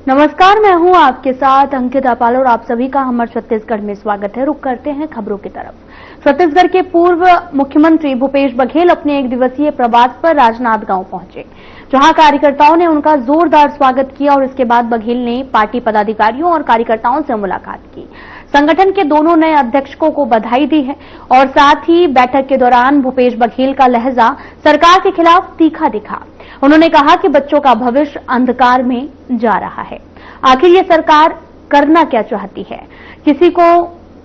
नमस्कार, मैं हूं आपके साथ अंकिता पाल और आप सभी का हमर छत्तीसगढ़ में स्वागत है। रुक करते हैं खबरों की तरफ। छत्तीसगढ़ के पूर्व मुख्यमंत्री भूपेश बघेल अपने एक दिवसीय प्रवास पर राजनांदगांव पहुंचे, जहां कार्यकर्ताओं ने उनका जोरदार स्वागत किया और इसके बाद बघेल ने पार्टी पदाधिकारियों और कार्यकर्ताओं से मुलाकात की। संगठन के दोनों नए अध्यक्षों को बधाई दी है और साथ ही बैठक के दौरान भूपेश बघेल का लहजा सरकार के खिलाफ तीखा दिखा। उन्होंने कहा कि बच्चों का भविष्य अंधकार में जा रहा है। आखिर ये सरकार करना क्या चाहती है, किसी को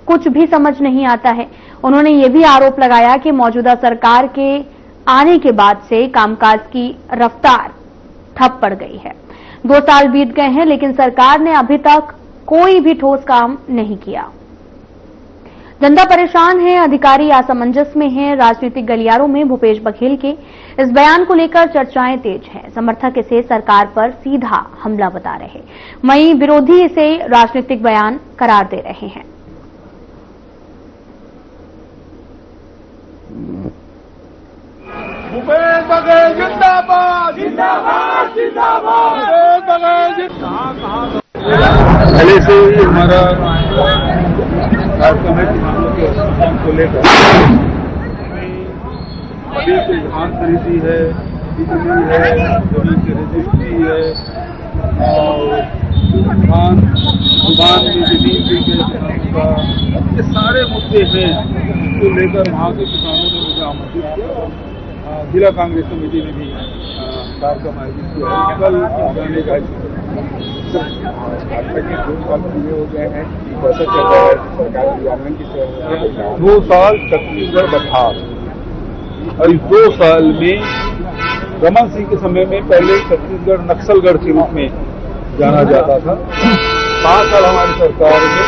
कुछ भी समझ नहीं आता है। उन्होंने ये भी आरोप लगाया कि मौजूदा सरकार के आने के बाद से कामकाज की रफ्तार ठप पड़ गई है। 2 साल बीत गए हैं, लेकिन सरकार ने अभी तक कोई भी ठोस काम नहीं किया। जनता परेशान है, अधिकारी असमंजस में हैं। राजनीतिक गलियारों में भूपेश बघेल के इस बयान को लेकर चर्चाएं तेज हैं। समर्थक इसे सरकार पर सीधा हमला बता रहे, वहीं विरोधी इसे राजनीतिक बयान करार दे रहे हैं। भूपेश बघेल जिंदाबाद जिंदाबाद जिंदाबाद। भूपेश बघेल जिंदाबाद। पहले से ही हमारा कार्यक्रम है किसानों के उत्थान को लेकर। अभी से धान खरीदी है, बिजली है, जमीन की रजिस्ट्री है और धान दुकान में जमीन भी किसानों का, ये सारे मुद्दे हैं जिसको लेकर वहाँ के किसानों ने मुझे आमंत्रित किया। जिला कांग्रेस कमेटी ने भी कार्यक्रम आयोजित किया। कल जाने का 2 साल छत्तीसगढ़ बदहाल और इस 2 साल में रमन सिंह के समय में पहले छत्तीसगढ़ नक्सलगढ़ के रूप में जाना जाता था। 5 साल हमारी सरकार में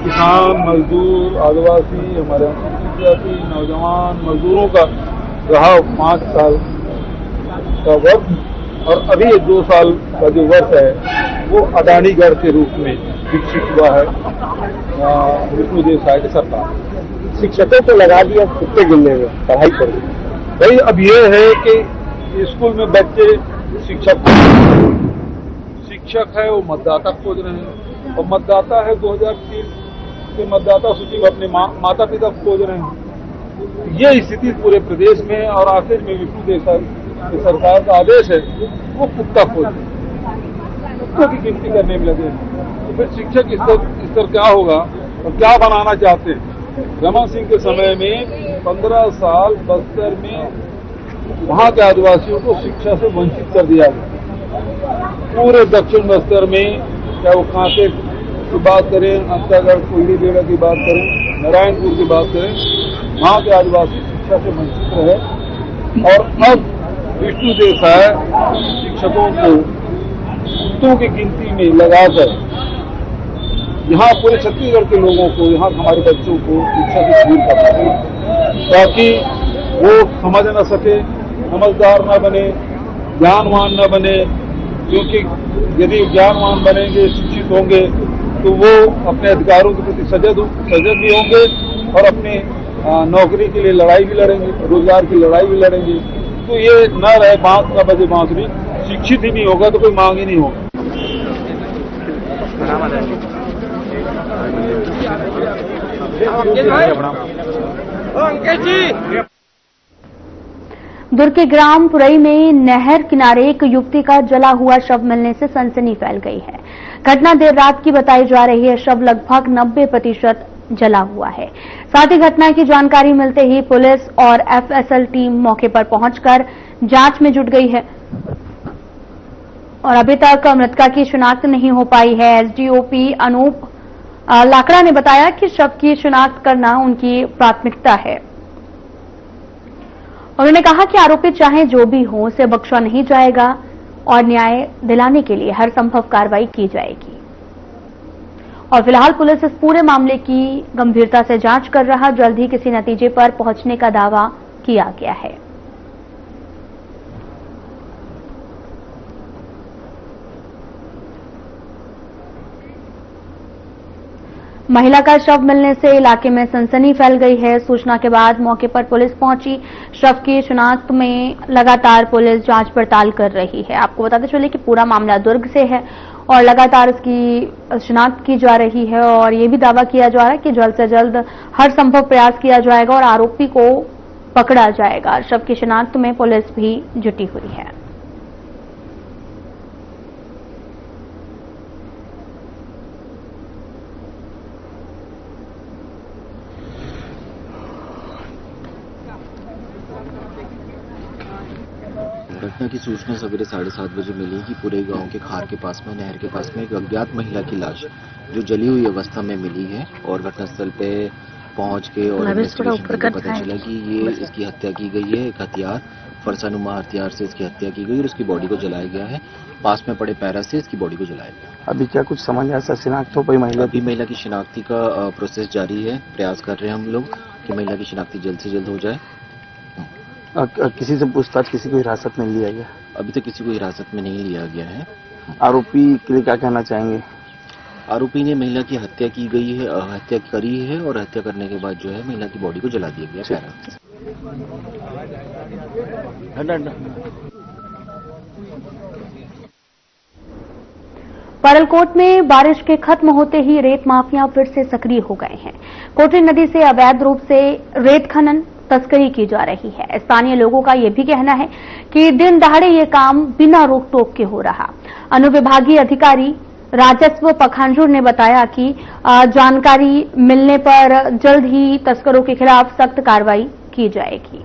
किसान, मजदूर, आदिवासी, हमारे अनुसूचित जाति, नौजवान मजदूरों का रहा 5 साल का वर्ष, और अभी 2 साल का जो वर्ष है वो अडानीगढ़ के रूप में विकसित हुआ है विष्णुदेव साय की सरकार। शिक्षकों को लगा दिया कुत्ते गिनने में पढ़ाई पर। भाई अब ये है कि स्कूल में बच्चे शिक्षक है वो मतदाता खोज रहे हैं, और मतदाता है 2003 के मतदाता सूची में अपने माता पिता खोज रहे हैं। ये स्थिति पूरे प्रदेश में, और आखिर में विष्णुदेव साय की सरकार का आदेश है वो कुत्ता खोज, कुत्तों की गिनती करने में लगे। तो फिर शिक्षक स्तर क्या होगा और क्या बनाना चाहते हैं? रमन सिंह के समय में 15 साल बस्तर में वहां के आदिवासियों को शिक्षा से वंचित कर दिया गया। पूरे दक्षिण बस्तर में, चाहे वो कांके की बात करें, अंतागढ़, कोयली बेड़ा की बात करें, नारायणपुर की बात करें, वहां के आदिवासी शिक्षा से वंचित रहे। और अब विष्णुदेव साय शिक्षकों को कुत्तों की गिनती में लगाकर यहाँ पूरे छत्तीसगढ़ के लोगों को, यहाँ हमारे बच्चों को शिक्षा से दूर करना है, ताकि वो समझ न सके, समझदार न बने, ज्ञानवान न बने। क्योंकि यदि ज्ञानवान बनेंगे, शिक्षित होंगे, तो वो अपने अधिकारों के प्रति सजग भी होंगे और अपने नौकरी के लिए लड़ाई भी लड़ेंगे, रोजगार की लड़ाई भी लड़ेंगे। तो ये न रहे बांस का बजे बांसुरी, शिक्षित ही नहीं होगा तो कोई मांग ही नहीं होगी। दुर्ग के ग्राम पुरई में नहर किनारे एक युवती का जला हुआ शव मिलने से सनसनी फैल गई है। घटना देर रात की बताई जा रही है। शव लगभग 90% जला हुआ है। साथ ही घटना की जानकारी मिलते ही पुलिस और एफएसएल टीम मौके पर पहुंचकर जांच में जुट गई है और अभी तक मृतका की शिनाख्त नहीं हो पाई है। एसडीओपी अनूप लाकड़ा ने बताया कि शव की शिनाख्त करना उनकी प्राथमिकता है। उन्होंने कहा कि आरोपी चाहे जो भी हो, उसे बख्शा नहीं जाएगा और न्याय दिलाने के लिए हर संभव कार्रवाई की जाएगी। और फिलहाल पुलिस इस पूरे मामले की गंभीरता से जांच कर रहा, जल्द ही किसी नतीजे पर पहुंचने का दावा किया गया है। महिला का शव मिलने से इलाके में सनसनी फैल गई है। सूचना के बाद मौके पर पुलिस पहुंची। शव की शिनाख्त में लगातार पुलिस जांच पड़ताल कर रही है। आपको बताते चले कि पूरा मामला दुर्ग से है और लगातार इसकी शिनाख्त की जा रही है और ये भी दावा किया जा रहा है कि जल्द से जल्द हर संभव प्रयास किया जाएगा और आरोपी को पकड़ा जाएगा। शव की शिनाख्त में पुलिस भी जुटी हुई है। घटना की सूचना सवेरे 7:30 बजे मिली कि पूरे गांव के खार के पास में नहर के पास में एक अज्ञात महिला की लाश जो जली हुई अवस्था में मिली है और घटनास्थल पे पहुंच के और इन्वेस्टिगेशन करके पता चला कि ये इसकी हत्या की गई है। एक हथियार फरसानुमा हथियार से इसकी हत्या की गई और उसकी बॉडी को जलाया गया है। पास में पड़े पैरा से इसकी बॉडी को जलाया गया। अभी क्या कुछ समझ आया? शिनाख्त हो पाई महिला? अभी महिला की शिनाख्ती का प्रोसेस जारी है। प्रयास कर रहे हैं हम लोग कि महिला की शिनाख्ती जल्द से जल्द हो जाए। किसी से पूछताछ, किसी को हिरासत में लिया गया? अभी तक किसी को हिरासत में नहीं लिया गया है। आरोपी के लिए क्या कहना चाहेंगे? आरोपी ने महिला की हत्या की गई है, हत्या करी है और हत्या करने के बाद जो है महिला की बॉडी को जला दिया गया। परलकोट में बारिश के खत्म होते ही रेत माफिया फिर से सक्रिय हो गए हैं। कोटरी नदी से अवैध रूप से रेत खनन तस्करी की जा रही है। स्थानीय लोगों का यह भी कहना है कि दिन दहाड़े ये काम बिना रोक टोक के हो रहा। अनुविभागीय अधिकारी राजस्व पखांजूर ने बताया कि जानकारी मिलने पर जल्द ही तस्करों के खिलाफ सख्त कार्रवाई की जाएगी।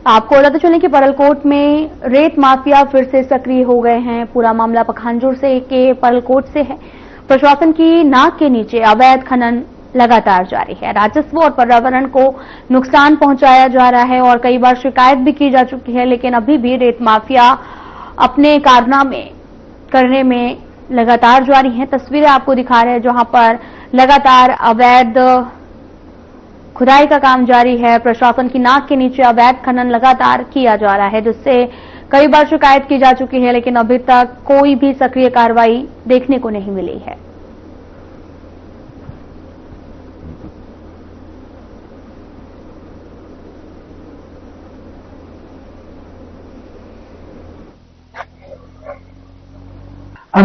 आपको बताते चलें कि परलकोट में रेत माफिया फिर से सक्रिय हो गए हैं। पूरा मामला पखांजूर से के परलकोट से है। प्रशासन की नाक के नीचे अवैध खनन लगातार जारी है। राजस्व और पर्यावरण को नुकसान पहुंचाया जा रहा है और कई बार शिकायत भी की जा चुकी है, लेकिन अभी भी रेत माफिया अपने कारनामे करने में लगातार जारी है। तस्वीरें आपको दिखा रहे हैं जहां पर लगातार अवैध खुदाई का काम जारी है। प्रशासन की नाक के नीचे अवैध खनन लगातार किया जा रहा है, जिससे कई बार शिकायत की जा चुकी है, लेकिन अभी तक कोई भी सक्रिय कार्रवाई देखने को नहीं मिली है।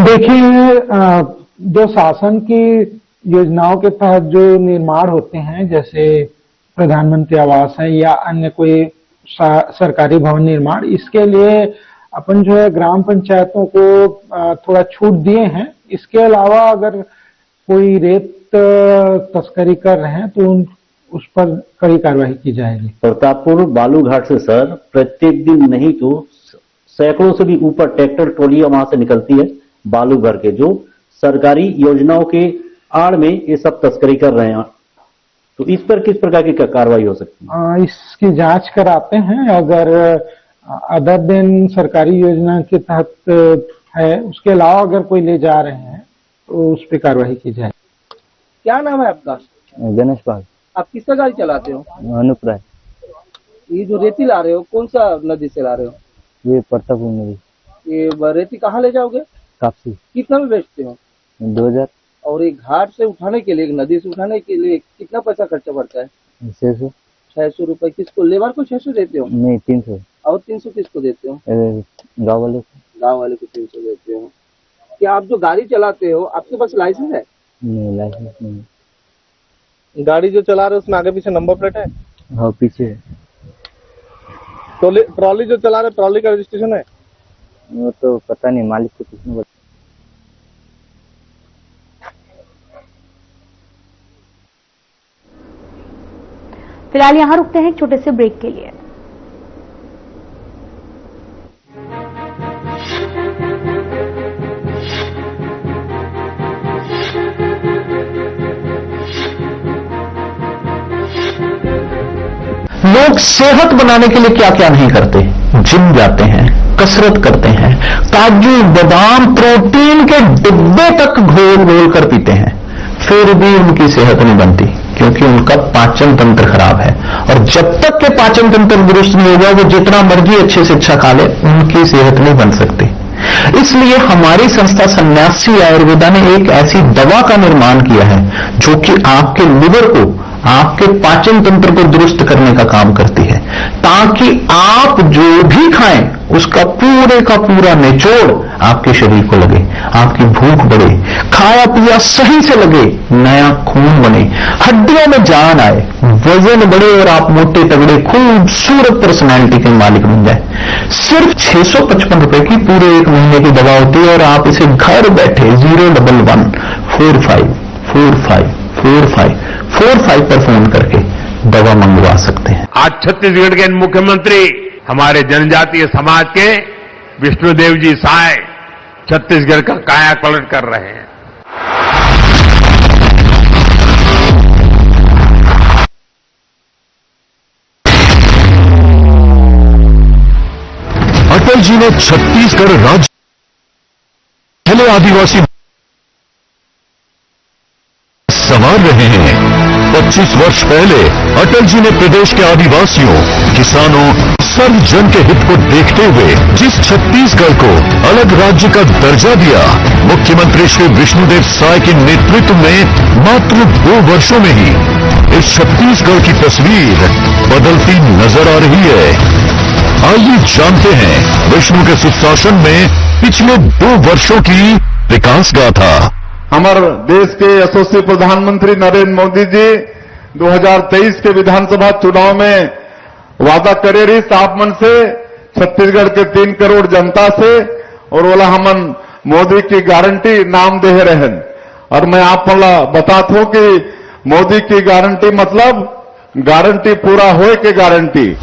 देखिए, जो शासन की योजनाओं के तहत जो निर्माण होते हैं, जैसे प्रधानमंत्री आवास है या अन्य कोई सरकारी भवन निर्माण, इसके लिए अपन जो है ग्राम पंचायतों को थोड़ा छूट दिए हैं। इसके अलावा अगर कोई रेत तस्करी कर रहे हैं तो उस पर कड़ी कार्रवाई की जाएगी। प्रतापपुर बालूघाट से सर प्रत्येक दिन नहीं तो सैकड़ों से भी ऊपर ट्रैक्टर ट्रॉलियां वहां से निकलती है बालू भर के, जो सरकारी योजनाओं के आड़ में ये सब तस्करी कर रहे हैं। तो इस पर किस प्रकार की कार्रवाई हो सकती है? इसकी जांच कराते हैं। अगर अदर दिन सरकारी योजना के तहत है, उसके अलावा अगर कोई ले जा रहे हैं तो उस पर कार्रवाई की जाए। क्या नाम है आपका? गणेश पाल। आप किसका गाड़ी चलाते हो? अनुप्राय। ये जो रेती ला रहे हो कौन सा नदी से ला रहे हो? ये प्रतापपुर नदी। ये रेती कहाँ ले जाओगे? काफी। कितना में बेचते हो? 2000। और एक घाट से उठाने के लिए, एक नदी से उठाने के लिए कितना पैसा खर्चा पड़ता है? 600 रुपए। किसको, लेबर को 600 देते हो? नहीं, 300। और 300 किसको देते हो? गाँव वाले। गाँव वाले को 300 देते हो। क्या आप जो गाड़ी चलाते हो आपके पास लाइसेंस है? नहीं, लाइसेंस नहीं। गाड़ी जो चला रहे हो उसमें आगे पीछे नंबर प्लेट है? हाँ, पीछे। ट्रॉली जो चला रहे ट्रॉली का रजिस्ट्रेशन है? वो तो पता नहीं, मालिक को किसने बताया। फिलहाल यहां रुकते हैं एक छोटे से ब्रेक के लिए। लोग सेहत बनाने के लिए क्या क्या नहीं करते। जिम जाते हैं, कसरत करते हैं, काजू बादाम प्रोटीन के डिब्बे तक घोल घोल कर पीते हैं, फिर भी उनकी सेहत नहीं बनती, क्योंकि उनका पाचन तंत्र खराब है। और और जब तक के पाचन तंत्र दुरुस्त नहीं होगा, वो जितना मर्जी अच्छे से अच्छा खा ले, उनकी सेहत नहीं बन सकती। इसलिए हमारी संस्था सन्यासी आयुर्वेदा ने एक ऐसी दवा का निर्माण किया है जो कि आपके लिवर को, आपके पाचन तंत्र को दुरुस्त करने का काम करती है, ताकि आप जो भी खाएं उसका पूरे का पूरा निचोड़ आपके शरीर को लगे, आपकी भूख बढ़े, खाया पिया सही से लगे, नया खून बने, हड्डियों में जान आए, वजन बढ़े और आप मोटे तगड़े खूबसूरत पर्सनैलिटी के मालिक बन जाए। सिर्फ 655 रुपए की पूरे 1 महीने की दवा होती है और आप इसे घर बैठे 01145454545 पर फोन करके दवा मंगवा सकते हैं। आज छत्तीसगढ़ के मुख्यमंत्री हमारे जनजातीय समाज के विष्णुदेव जी साय छत्तीसगढ़ का कायापलट कर रहे हैं। अटल जी ने छत्तीसगढ़ राज्य पहले आदिवासी संवार रहे हैं। 25 वर्ष पहले अटल जी ने प्रदेश के आदिवासियों, किसानों, सर्व जन के हित को देखते हुए जिस छत्तीसगढ़ को अलग राज्य का दर्जा दिया, मुख्यमंत्री श्री विष्णुदेव साय के नेतृत्व में मात्र 2 वर्षों में ही इस छत्तीसगढ़ की तस्वीर बदलती नजर आ रही है। आइए जानते हैं विष्णु के सुशासन में पिछले 2 वर्षों की विकास गाथा। हमारे देश के यशस्वी प्रधानमंत्री नरेंद्र मोदी जी 2023 के विधानसभा चुनाव में वादा करे रही साफ मन से छत्तीसगढ़ के 3 करोड़ जनता से, और बोला हमन मोदी की गारंटी नाम दे रहन। और मैं आप बताता हूं कि मोदी की गारंटी मतलब गारंटी पूरा होए के गारंटी।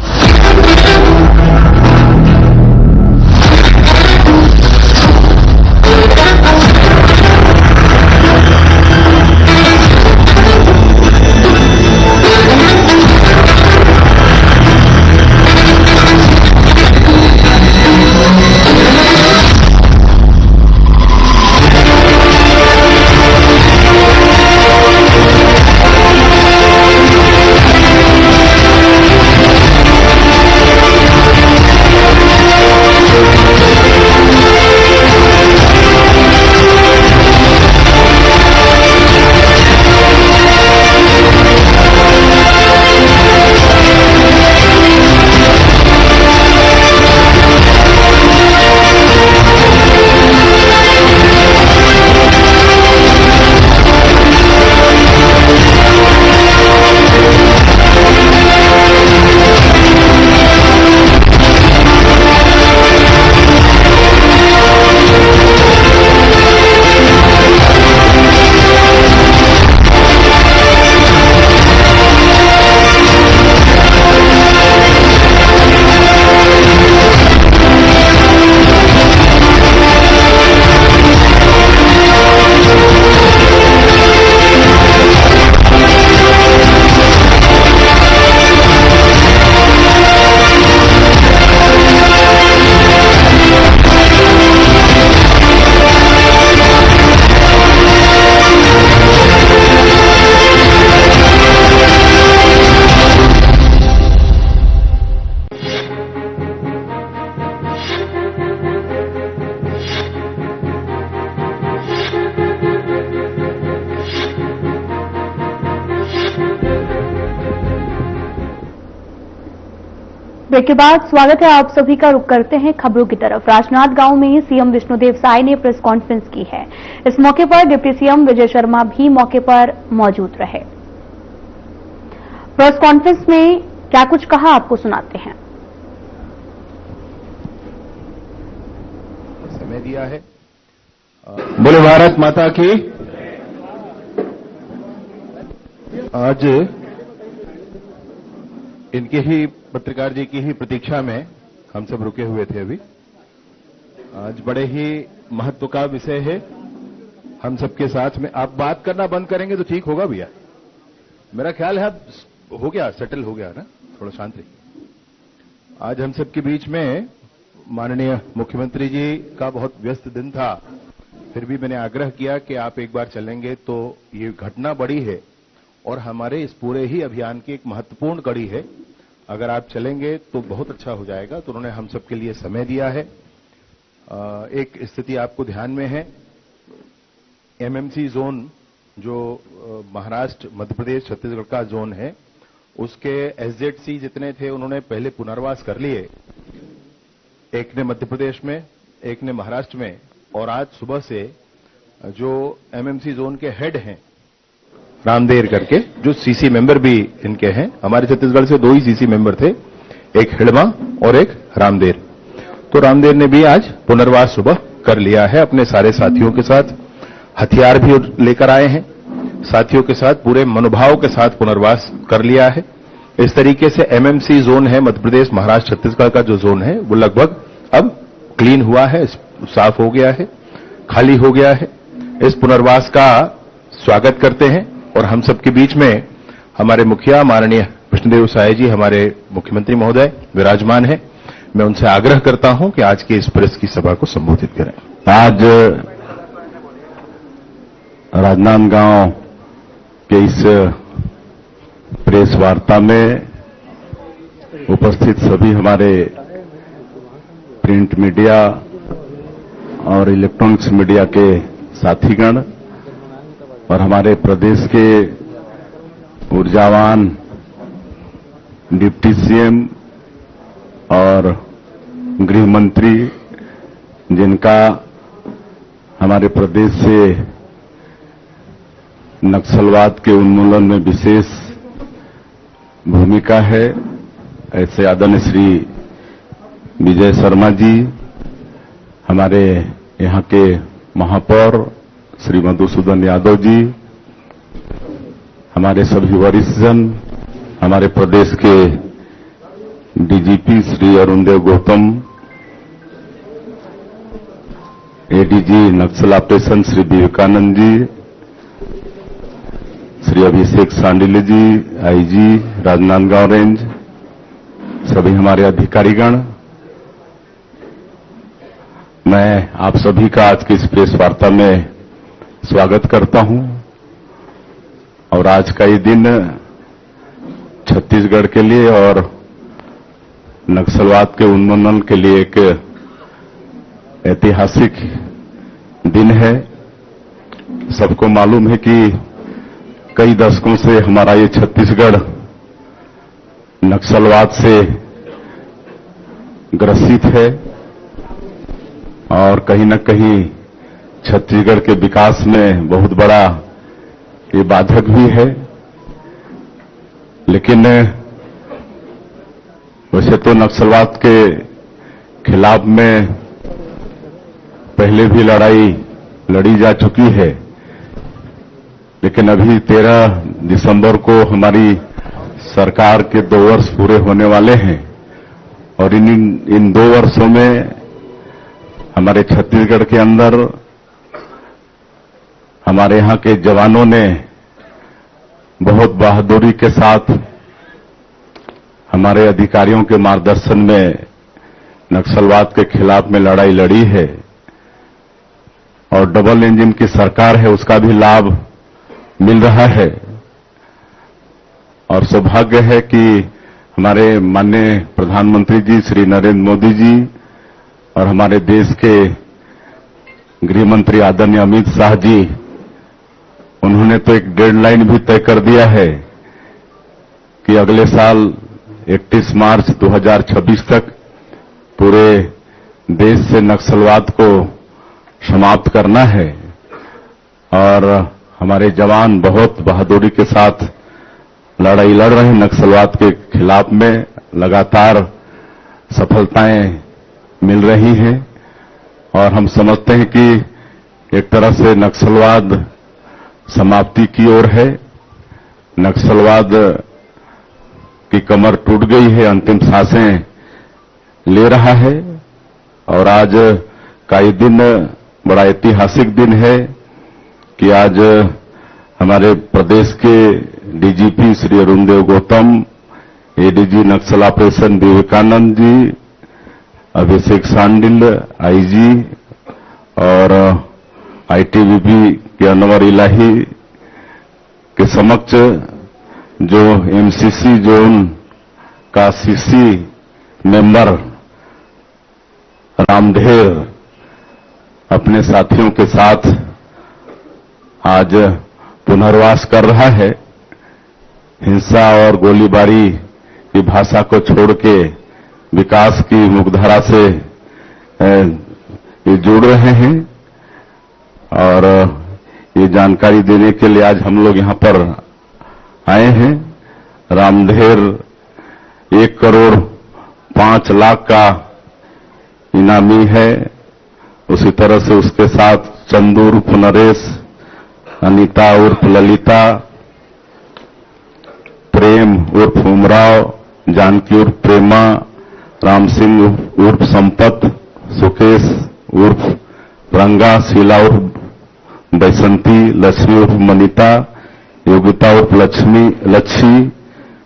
ब्रेक के बाद स्वागत है आप सभी का। रुक करते हैं खबरों की तरफ। राजनांद गांव में सीएम विष्णुदेव साय ने प्रेस कॉन्फ्रेंस की है। इस मौके पर डिप्टी सीएम विजय शर्मा भी मौके पर मौजूद रहे। प्रेस कॉन्फ्रेंस में क्या कुछ कहा, आपको सुनाते हैं। समय दिया है। बोले भारत माता की। आज इनके ही पत्रकार जी की ही प्रतीक्षा में हम सब रुके हुए थे। अभी आज बड़े ही महत्व का विषय है हम सबके साथ में। आप बात करना बंद करेंगे तो ठीक होगा भैया। मेरा ख्याल है अब हो गया, सेटल हो गया ना, थोड़ा शांत रहिए। आज हम सबके बीच में माननीय मुख्यमंत्री जी का बहुत व्यस्त दिन था, फिर भी मैंने आग्रह किया कि आप एक बार चलेंगे तो ये घटना बड़ी है और हमारे इस पूरे ही अभियान की एक महत्वपूर्ण कड़ी है। अगर आप चलेंगे तो बहुत अच्छा हो जाएगा। तो उन्होंने हम सबके लिए समय दिया है। एक स्थिति आपको ध्यान में है, एमएमसी जोन जो महाराष्ट्र, मध्य प्रदेश, छत्तीसगढ़ का जोन है, उसके एसजेडसी जितने थे उन्होंने पहले पुनर्वास कर लिए। एक ने मध्य प्रदेश में, एक ने महाराष्ट्र में, और आज सुबह से जो एमएमसी जोन के हेड हैं रामदेर करके, जो सीसी मेंबर भी इनके हैं, हमारे छत्तीसगढ़ से 2 ही सीसी मेंबर थे, एक हिड़मा और एक रामदेर। तो रामदेर ने भी आज पुनर्वास सुबह कर लिया है अपने सारे साथियों के साथ। हथियार भी लेकर आए हैं, साथियों के साथ पूरे मनोभाव के साथ पुनर्वास कर लिया है। इस तरीके से एमएमसी जोन है, मध्य प्रदेश, महाराष्ट्र, छत्तीसगढ़ का जो जोन है वो लगभग अब क्लीन हुआ है, साफ हो गया है, खाली हो गया है। इस पुनर्वास का स्वागत करते हैं और हम सबके बीच में हमारे मुखिया माननीय विष्णुदेव साय जी, हमारे मुख्यमंत्री महोदय विराजमान हैं। मैं उनसे आग्रह करता हूं कि आज की इस प्रेस की सभा को संबोधित करें। आज राजनांदगांव के इस प्रेस वार्ता में उपस्थित सभी हमारे प्रिंट मीडिया और इलेक्ट्रॉनिक्स मीडिया के साथीगण और हमारे प्रदेश के ऊर्जावान डिप्टी सीएम और गृह मंत्री, जिनका हमारे प्रदेश से नक्सलवाद के उन्मूलन में विशेष भूमिका है, ऐसे आदरणीय श्री विजय शर्मा जी, हमारे यहाँ के महापौर श्री मधुसूदन यादव जी, हमारे सभी वरिष्ठ जन, हमारे प्रदेश के डीजीपी श्री अरुणदेव गौतम, एडीजी नक्सल ऑपरेशन श्री विवेकानंद जी, श्री अभिषेक सांडिले जी, आईजी राजनांदगांव रेंज, सभी हमारे अधिकारीगण, मैं आप सभी का आज की इस प्रेस वार्ता में स्वागत करता हूं। और आज का ये दिन छत्तीसगढ़ के लिए और नक्सलवाद के उन्मूलन के लिए एक ऐतिहासिक दिन है। सबको मालूम है कि कई दशकों से हमारा ये छत्तीसगढ़ नक्सलवाद से ग्रसित है और कहीं न कहीं छत्तीसगढ़ के विकास में बहुत बड़ा ये बाधक भी है। लेकिन वैसे तो नक्सलवाद के खिलाफ में पहले भी लड़ाई लड़ी जा चुकी है, लेकिन अभी 13 दिसंबर को हमारी सरकार के 2 वर्ष पूरे होने वाले हैं और इन 2 वर्षों में हमारे छत्तीसगढ़ के अंदर हमारे यहाँ के जवानों ने बहुत बहादुरी के साथ हमारे अधिकारियों के मार्गदर्शन में नक्सलवाद के खिलाफ में लड़ाई लड़ी है और डबल इंजन की सरकार है, उसका भी लाभ मिल रहा है। और सौभाग्य है कि हमारे माननीय प्रधानमंत्री जी श्री नरेंद्र मोदी जी और हमारे देश के गृह मंत्री आदरणीय अमित शाह जी, उन्होंने तो एक डेडलाइन भी तय कर दिया है कि अगले साल 31 मार्च 2026 तक पूरे देश से नक्सलवाद को समाप्त करना है। और हमारे जवान बहुत बहादुरी के साथ लड़ाई लड़ रहे हैं नक्सलवाद के खिलाफ में, लगातार सफलताएं मिल रही हैं और हम समझते हैं कि एक तरह से नक्सलवाद समाप्ति की ओर है। नक्सलवाद की कमर टूट गई है, अंतिम सांसें ले रहा है। और आज का ये दिन बड़ा ऐतिहासिक दिन है कि आज हमारे प्रदेश के डीजीपी श्री अरुणदेव गौतम, एडीजी नक्सल ऑपरेशन विवेकानंद जी, अभिषेक सांडिल आईजी और आईटीबीपी के अनवर इलाही के समक्ष जो एमसीसी जोन का सीसी मेंबर रामढेर अपने साथियों के साथ आज पुनर्वास कर रहा है। हिंसा और गोलीबारी की भाषा को छोड़ के विकास की मुखधारा से ये जुड़ रहे हैं और ये जानकारी देने के लिए आज हम लोग यहां पर आए हैं। रामढेर 1,05,00,000 का इनामी है। उसी तरह से उसके साथ चंदू उर्फ नरेश, अनीता उर्फ ललिता, प्रेम उर्फ उमराव, जानकी उर्फ प्रेमा, राम सिंह उर्फ संपत, सुकेश उर्फ रंगा, शीला उर्फ बैसंती, लक्ष्मी उर्फ मनीता, योगिता उर्फ लच्छी,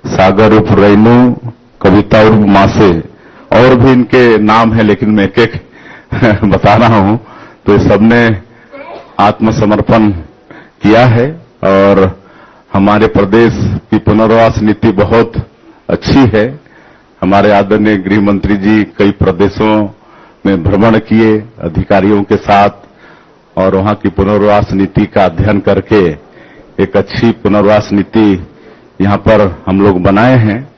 सागर उर्फ रेनू, कविता उर्फ मासे। और भी इनके नाम है लेकिन मैं एक एक बता रहा हूं। तो ये सबने आत्मसमर्पण किया है और हमारे प्रदेश की पुनर्वास नीति बहुत अच्छी है। हमारे आदरणीय गृह मंत्री जी कई प्रदेशों में भ्रमण किए अधिकारियों के साथ और वहां की पुनर्वास नीति का अध्ययन करके एक अच्छी पुनर्वास नीति यहां पर हम लोग बनाए हैं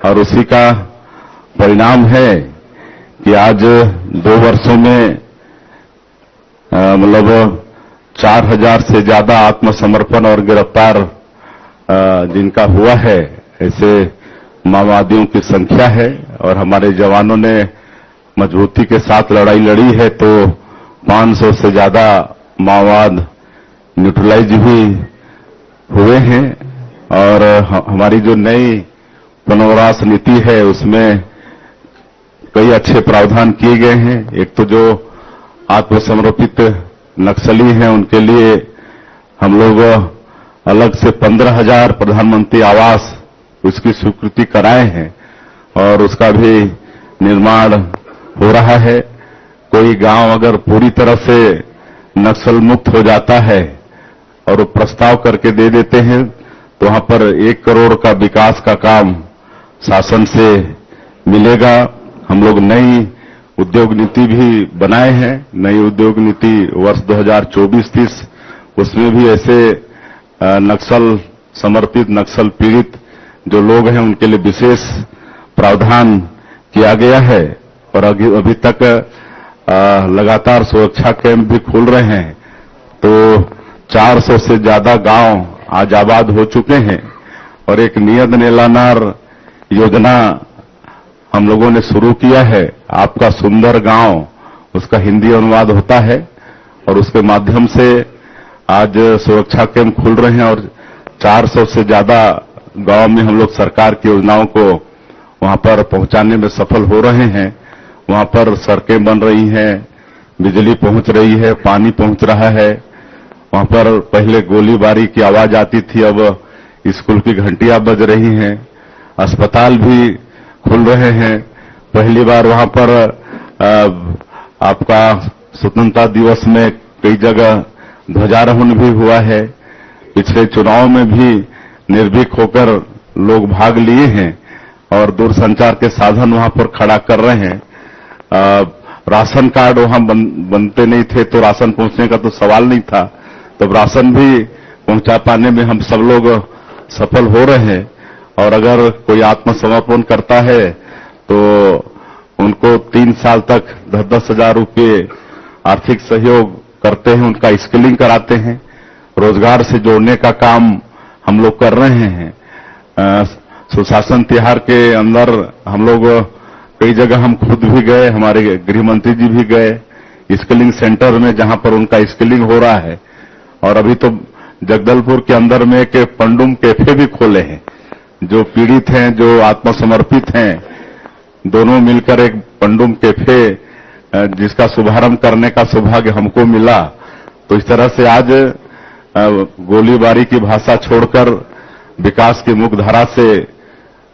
और उसी का परिणाम है कि आज 2 वर्षों में मतलब 4,000 से ज्यादा आत्मसमर्पण और गिरफ्तार जिनका हुआ है ऐसे माओवादियों की संख्या है और हमारे जवानों ने मजबूती के साथ लड़ाई लड़ी है। तो 500 से ज्यादा माओवाद न्यूट्रलाइज भी हुए हैं और हमारी जो नई पुनर्वास नीति है उसमें कई अच्छे प्रावधान किए गए हैं। एक तो जो आत्मसमर्पित नक्सली हैं उनके लिए हम लोग अलग से 15,000 प्रधानमंत्री आवास उसकी स्वीकृति कराए हैं और उसका भी निर्माण हो रहा है। कोई गांव अगर पूरी तरह से नक्सल मुक्त हो जाता है और वो प्रस्ताव करके दे देते हैं तो वहां पर 1 करोड़ का विकास का काम शासन से मिलेगा। हम लोग नई उद्योग नीति भी बनाए हैं। नई उद्योग नीति वर्ष 2024-30 उसमें भी ऐसे नक्सल समर्पित नक्सल पीड़ित जो लोग हैं उनके लिए विशेष प्रावधान किया गया है और अभी तक लगातार सुरक्षा कैंप भी खुल रहे हैं। तो 400 से ज्यादा गांव आज आबाद हो चुके हैं और एक नियत नीलानार योजना हम लोगों ने शुरू किया है। आपका सुंदर गांव उसका हिंदी अनुवाद होता है और उसके माध्यम से आज सुरक्षा कैंप खुल रहे हैं और 400 से ज्यादा गांव में हम लोग सरकार की योजनाओं को वहां पर पहुंचाने में सफल हो रहे हैं। वहां पर सड़कें बन रही हैं, बिजली पहुंच रही है, पानी पहुंच रहा है। वहां पर पहले गोलीबारी की आवाज आती थी, अब स्कूल की घंटियां बज रही हैं, अस्पताल भी खुल रहे हैं। पहली बार वहां पर आपका स्वतंत्रता दिवस में कई जगह ध्वजारोहण भी हुआ है। पिछले चुनाव में भी निर्भीक होकर लोग भाग लिए हैं और दूरसंचार के साधन वहां पर खड़ा कर रहे हैं। राशन कार्ड वहां बनते नहीं थे तो राशन पहुंचने का तो सवाल नहीं था, तब राशन भी पहुंचा पाने में हम सब लोग सफल हो रहे हैं। और अगर कोई आत्मसमर्पण करता है तो उनको 3 साल तक 10-10 हजार रुपये आर्थिक सहयोग करते हैं, उनका स्किलिंग कराते हैं, रोजगार से जोड़ने का काम हम लोग कर रहे हैं। सुशासन तिहार के अंदर हम लोग कई जगह हम खुद भी गए, हमारे गृह मंत्री जी भी गए स्किलिंग सेंटर में जहां पर उनका स्किलिंग हो रहा है। और अभी तो जगदलपुर के अंदर में एक पंडुम कैफे भी खोले हैं। जो पीड़ित हैं, जो आत्मसमर्पित हैं, दोनों मिलकर एक पंडुम कैफे जिसका शुभारंभ करने का सौभाग्य हमको मिला। तो इस तरह से आज गोलीबारी की भाषा छोड़कर विकास की मुखधारा से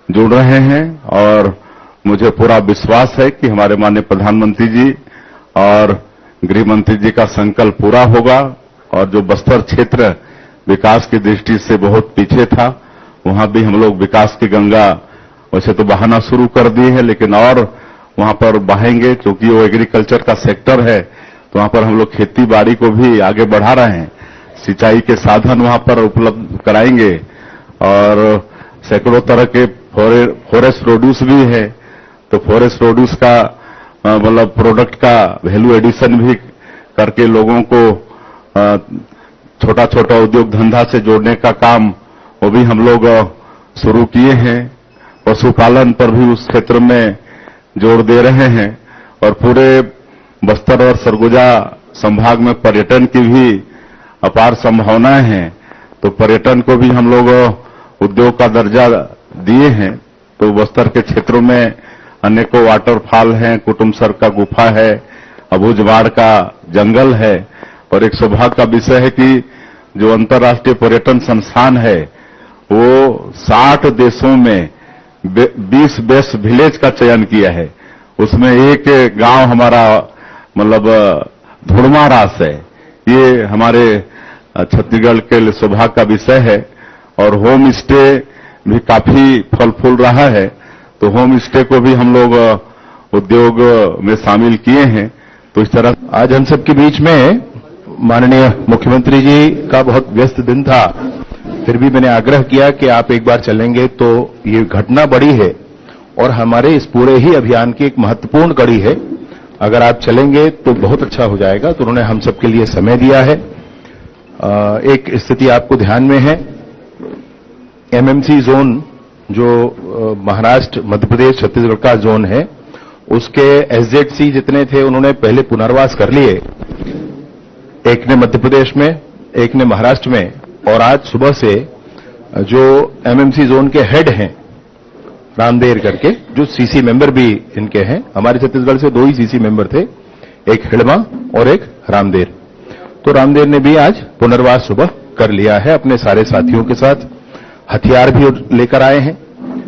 जुड़ रहे हैं और मुझे पूरा विश्वास है कि हमारे माननीय प्रधानमंत्री जी और गृह मंत्री जी का संकल्प पूरा होगा। और जो बस्तर क्षेत्र विकास की दृष्टि से बहुत पीछे था, वहां भी हम लोग विकास की गंगा वैसे तो बहाना शुरू कर दिए हैं, लेकिन और वहां पर बहाएंगे, क्योंकि वो एग्रीकल्चर का सेक्टर है। तो वहां पर हम लोग खेती बाड़ी को भी आगे बढ़ा रहे हैं, सिंचाई के साधन वहां पर उपलब्ध कराएंगे और सैकड़ों तरह के फॉरेस्ट प्रोड्यूस भी है। तो फॉरेस्ट प्रोड्यूस का मतलब प्रोडक्ट का वैल्यू एडिशन भी करके लोगों को छोटा छोटा उद्योग धंधा से जोड़ने का काम वो भी हम लोग शुरू किए हैं। पशुपालन पर भी उस क्षेत्र में जोर दे रहे हैं और पूरे बस्तर और सरगुजा संभाग में पर्यटन की भी अपार संभावनाएं हैं। तो पर्यटन को भी हम लोग उद्योग का दर्जा दिए हैं। तो बस्तर के क्षेत्रों में अनेकों वाटरफॉल हैं, कुटुमसर का गुफा है, अबूझबाड़ का जंगल है। और एक सौभाग्य का विषय है कि जो अंतर्राष्ट्रीय पर्यटन संस्थान है वो 60 देशों में 20 बेस्ट विलेज का चयन किया है। उसमें एक गांव हमारा मतलब धुड़मारास है। ये हमारे छत्तीसगढ़ के लिए सौभाग्य का विषय है। और होम स्टे भी काफी फल फूल रहा है। तो होम स्टे को भी हम लोग उद्योग में शामिल किए हैं। तो इस तरह आज हम सबके बीच में माननीय मुख्यमंत्री जी का बहुत व्यस्त दिन था, फिर भी मैंने आग्रह किया कि आप एक बार चलेंगे तो ये घटना बड़ी है और हमारे इस पूरे ही अभियान की एक महत्वपूर्ण कड़ी है। अगर आप चलेंगे तो बहुत अच्छा हो जाएगा। तो उन्होंने हम सबके लिए समय दिया है। एक स्थिति आपको ध्यान में है, एमएमसी जोन जो महाराष्ट्र, मध्य प्रदेश, छत्तीसगढ़ का जोन है, उसके एसजेडसी जितने थे उन्होंने पहले पुनर्वास कर लिए। एक ने मध्य प्रदेश में, एक ने महाराष्ट्र में। और आज सुबह से जो एमएमसी जोन के हेड हैं रामदेर करके, जो सीसी मेंबर भी इनके हैं, हमारे छत्तीसगढ़ से 2 ही सीसी मेंबर थे, एक हिड़मा और एक रामदेर। तो रामदेर ने भी आज पुनर्वास सुबह कर लिया है अपने सारे साथियों के साथ। हथियार भी लेकर आए हैं,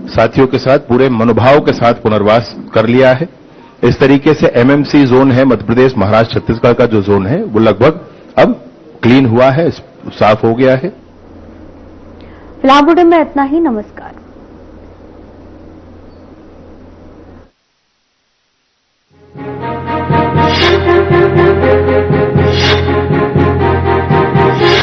साथियों के साथ पूरे मनोभाव के साथ पुनर्वास कर लिया है। इस तरीके से एमएमसी जोन है मध्य प्रदेश, महाराष्ट्र, छत्तीसगढ़ का जो जोन है वो लगभग अब क्लीन हुआ है, साफ हो गया है। फिलहाल बुलेटिन में इतना ही। नमस्कार।